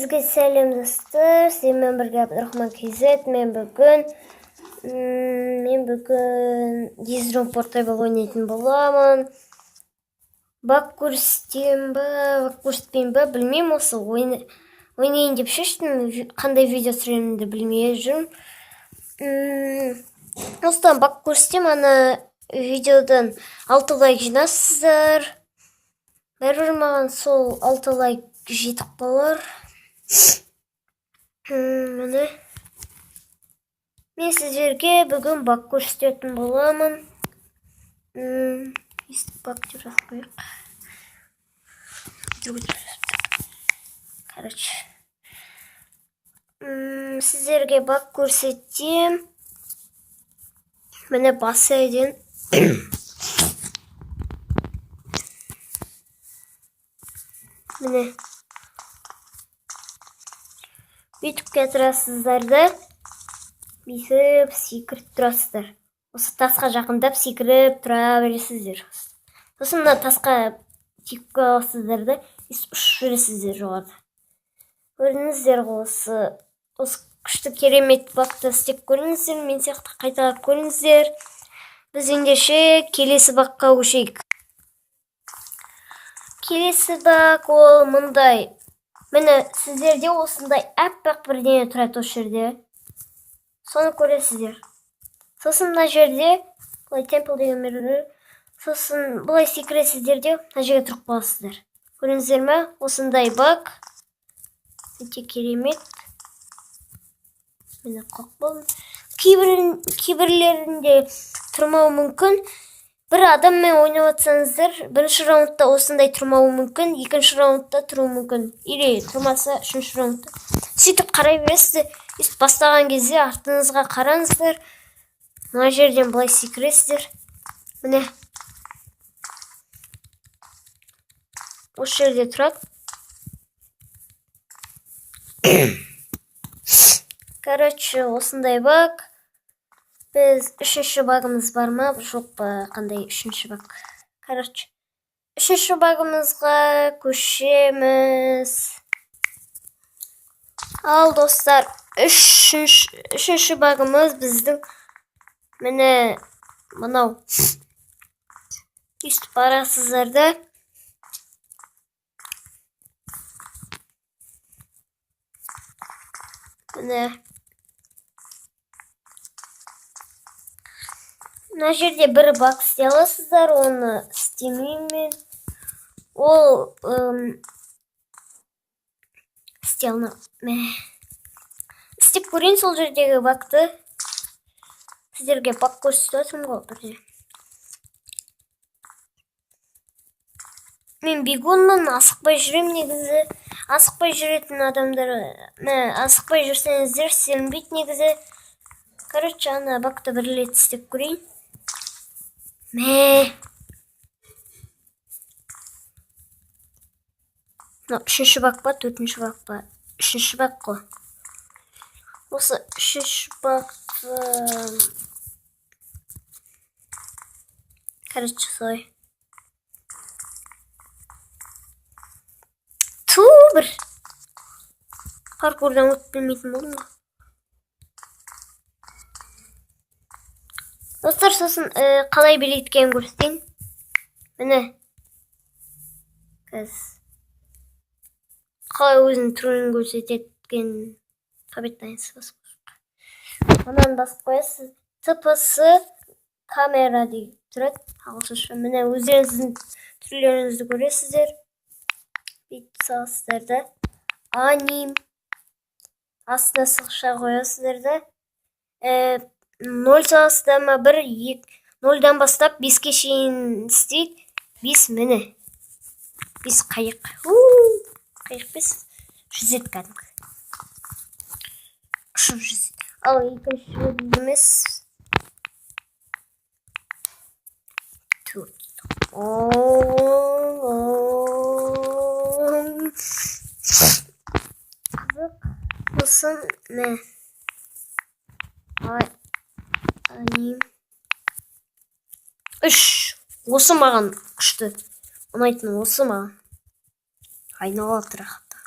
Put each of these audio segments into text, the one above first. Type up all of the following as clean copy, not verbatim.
Бәріңізге сәлем достар. Сізбен бірге Абдрахман KZ. Мен бүгін Дизрон Портабл ойнайтын боламын. Бак көрсетем ба, бак көрсетпеймін ба, білмеймін. Осы ойнайын деп шештім. Қандай видео түсіремінді білмей жүрмін. Осыдан бак көрсетем, ана видеодан 6 лайк жинасыздар. Бәрібір маған сол 6 лайк жетіп қалар. Міне. Мен сіздерге бүгін бак көрсететін боламын. Естіп бак деп жазып қояйық. Короче. Сіздерге бак көрсетем. Міне басайден. Міне. Бүйтіп кетірасыздар да. Бүйтіп секіріп тұрасыздар. Осы тасқа жақындап секіріп тұра бересіздер. Сосын мына тасқа тиіп қаласыздар да, ұшып жүресіздер жоғарыда. Көрдіңіздер ғой, осы күшті керемет бакты істеп көріңіздер, мен сияқты қайталап көріңіздер. Біз ендеше келесі бакқа көшейік. Келесі бак ол мұндай. Міне сіздерде осындай әппақ бірдеңе тұрады осы жерде. Соны көресіздер. Сосын мына жерде бұлай темпл деген мерді. Сосын бұлай секіресіздер де мына жерге тұрып қаласыздар. Көріңіздер ме? Осындай бак. Өте керемет. Міне қоқ болдым. Кейбірлерінде тұрмауы мүмкін. Бір адаммен ойнап жатсаңыздар, бірінші раундта осындай тұрмауы мүмкін, екінші раундта тұруы мүмкін. Или тұрмаса, үшінші раундта. Сөйтіп қарай бересіздер. Бастаған кезде артыңызға қараңыздар. Мына жерден былай секіресіздер. Міне. Осы жерде тұрады. Короче, осындай бак. Біз үшінші багымыз бар ма? Жоқ па, қандай үшінші баг. Короче, үшінші багымызға көшеміз. Ал достар, үшінші багымыз біздің міне мынау. Үстіп барасыздар да. Міне. Мына жерде бір бак істей аласыздар, оны істемеймін. Ол істей алмаймын. Істеп көрейін сол жердегі бакты. Сіздерге бак көрсетіп отырмын ғой бірде. Мен бегунмын, асықпай жүрем негізі. Асықпай жүретін адамдар, асықпай жүрсеңіздер сенбейді негізі. Короче, ана бакты бір рет істеп көрейін. Үшінші бак па, төртінші бак па? Үшінші бак қой. Осы үшінші бакты... Короче, солай. Бір паркурдан өтіп білмейтін болдым ғой. Достар, сосын қалай билеткенін көрсетейін. Міне. Қалай өзінің түрін көрсететкен қабеттайынсы басып. Онан басып қоясыз. ТПС камера деген тұрады. Ағылшынша. Міне өздеріңіздің түрлеріңізді көресіздер. Бүйтіп саласыздар да. Аним. Астына сызықша қоясыздар да. 0 саласыздар ма, 1, 2, 0-дан бастап 5-ке шейін істейді. 5 міне. 5 қайық. Қайық 5. Жүзет кәдімгі. Ұшып жүзет. Ал екінші емес. 4. Қызық. Сосын не? Аним. 3. Осы маған күшті. Ұнайтын осы маған. Айнала тұрақты.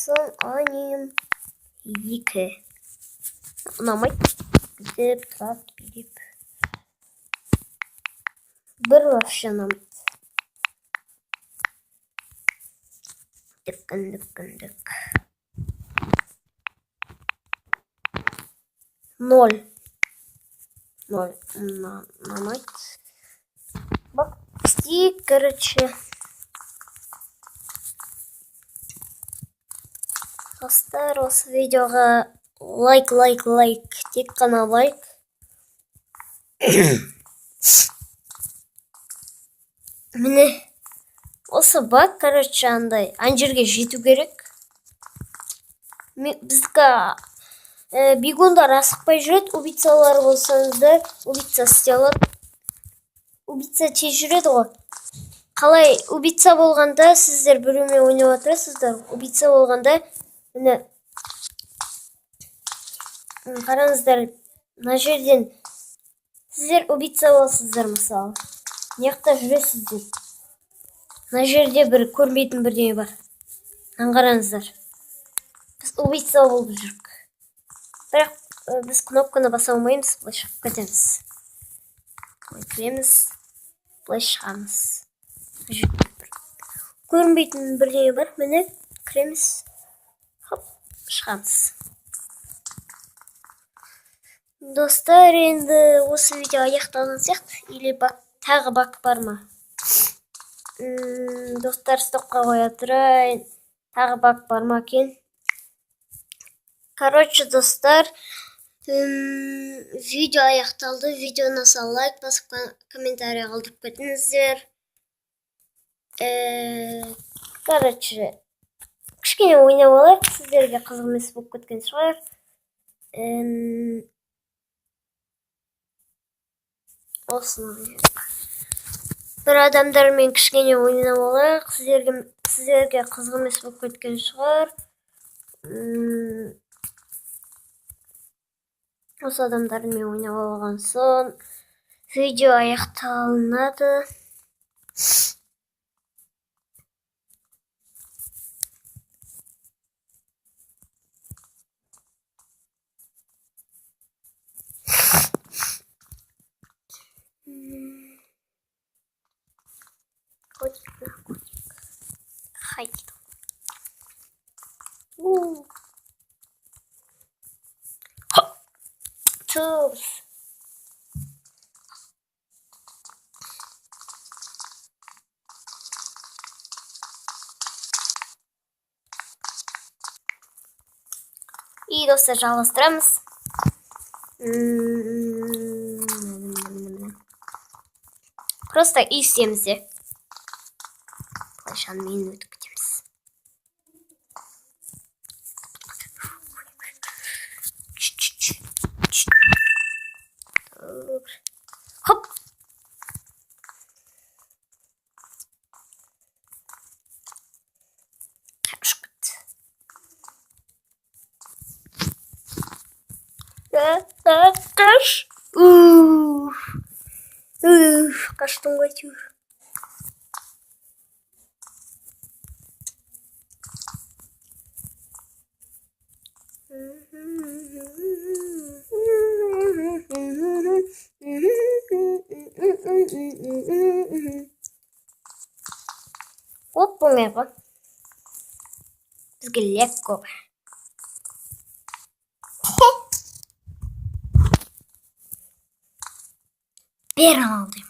болсын. Анем 2. Ұнамайды. Билеп тұрады, билеп. 1 вообще ұнамайды. Дүкін. 0. Ұнамайды. Бак, стик, короче. Достар, осы видеоға лайк. Тек қана лайк. Міне, осы бак, короче, андай, анжерге жету керек. Біздікі бигундар асықпай жүреді, убийцалар болсаңыздар, убийца істей алады. Убийца тез жүреді ғой. Қалай убийца болғанда сіздер біреумен ойнап отырасыздар. Убийца болғанда міне қараңыздар, мына жерден сіздер убийца болсыздар мысалы. Неқта жүресіздер. Мына жерде бір көрмейтін бірдеңе бар. Қараңыздар. Біз убийца болып жүрік. Бірақ біз кнопканы баса алмаймыз, былай шығып кетеміз. Кіреміз, былай шығамыз. Көрінбейтін бірдеңе бар, міне кіреміз. Хоп, шығамыз. Достар, енді осы видео аяқталған сияқты, или тағы бак бар ма? Достар, стопқа қоя тұрайын. Тағы бак бар ма екен? Короче, достар, видео аяқталды. Видеоны ұнаса лайк басып, комментарий қалдырып кетіңіздер. Короче, кішкене ойнап алайық, сіздерге қызық емес болып кеткен шығар. Осыны бір адамдармен кішкене ойнап алайық, сіздерге қызық емес болып кеткен шығар. Осы адамдармен ойнап алған соң видео аяқталынады. Хайт. Тубс. И достар, жалғастырамыз. Просто істеміз де. Қалайшан мен өтіп кетеміз. Хоп. Қаш. Қаштың ғой тюр. От помега. Бізге легко. Первым алдым.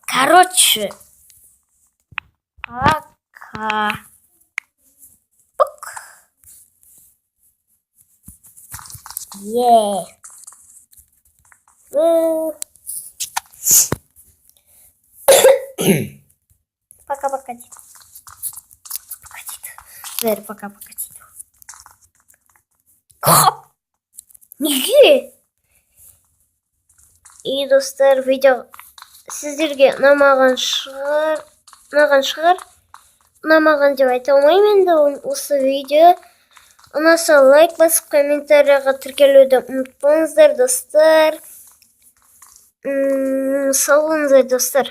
Короче. Пока. Пук. Пока-пока. Пока-пока. Неге? И достар, видео сіздерге ұнамаған шығар. Ұнамаған деп айта алмаймын енді осы видео. Ұнаса лайк басып, комментарияға тіркелуді ұмытпаңыздар, достар. Сау болыңыздар, достар.